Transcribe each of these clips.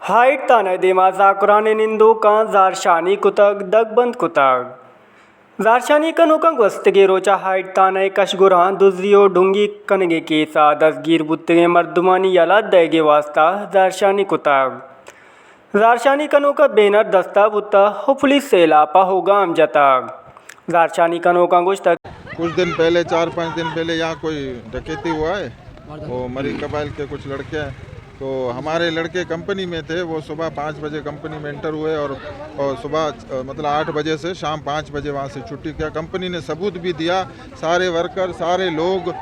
Height ताने देमा जाकुराने निंदो का जारशानी कुतग दगबंद कुतग जारशानी कनुकंग वस्तगे Rochak height ताने कशगुरा दुजियो डुंगी कनगे केसा दसगीर बुत्तगे मर्दुमानी यला दैगे वास्ता जारशानी कुतग जारशानी कनुका बेनर दस्ता बुत्ता हो पुलिस से लापा होगा अमजतग जारशानी कनुका गुश्तक कुछ दिन पहले 4-5 दिन पहले यहाँ कोई डकैती हुआ है। वो मरी कबाइल के कुछ लड़के हैं, तो हमारे लड़के कंपनी में थे। वो सुबह 5 बजे कंपनी में एंटर हुए और सुबह मतलब 8 बजे से शाम 5 बजे वहाँ से छुट्टी किया। कंपनी ने सबूत भी दिया, सारे वर्कर सारे लोग,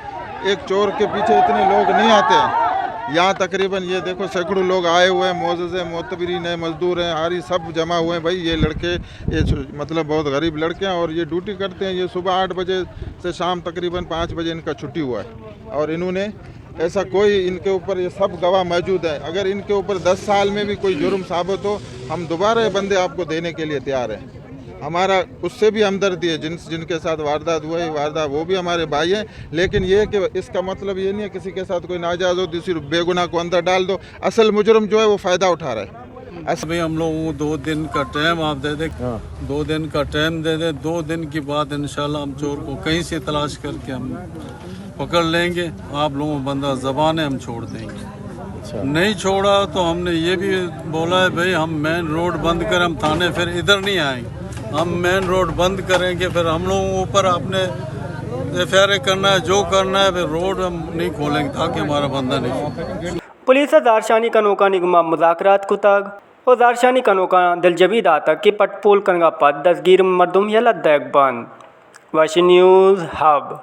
एक चोर के पीछे इतने लोग नहीं आते हैं। यहाँ तकरीबन ये देखो सैकड़ों लोग आए हुए हैं, मोज़े मोतबरीन है, मजदूर हैं, हारी सब जमा हुए हैं। भाई ये लड़के ये मतलब बहुत गरीब लड़के हैं और ये ड्यूटी करते हैं। ये सुबह 8 बजे से शाम तकरीबन 5 बजे इनका छुट्टी हुआ है और इन्होंने ऐसा कोई इनके ऊपर ये सब गवाह मौजूद है। अगर इनके ऊपर 10 साल में भी कोई जुर्म साबित हो, हम दोबारा ये बंदे आपको देने के लिए तैयार हैं। हमारा उससे भी हमदर्दी है, जिनके साथ वारदात हुआ है, वारदात वो भी हमारे भाई हैं। लेकिन ये कि इसका मतलब ये नहीं है किसी के साथ कोई नाजायज़ हो किसी बेगुनाह को अंदर डाल दो। असल मुजरम जो है वो फ़ायदा उठा रहा है। भाई हम लोगों को 2 दिन का टाइम आप दे दे, 2 दिन का टाइम दे दे। 2 दिन के बाद इंशाल्लाह हम चोर को कहीं से तलाश करके हम पकड़ लेंगे। आप लोगों को बंदा ज़बान है, हम छोड़ देंगे। नहीं छोड़ा तो हमने ये भी बोला है भाई हम मेन रोड बंद कर, हम थाने फिर इधर नहीं आएंगे। हम मेन रोड बंद करेंगे, फिर हम लोगों के ऊपर आपने FIR करना है, जो करना है, फिर रोड हम नहीं खोलेंगे ताकि हमारा बंदा नहीं। पुलिस दारशानी कनोका निगमा मुजाकरात कुतग और दारशानी कनोका दिलजबी दाता के पटपोल कनगा पद दसगीर मर्दुम यला दैग बंद। Vashi news hub.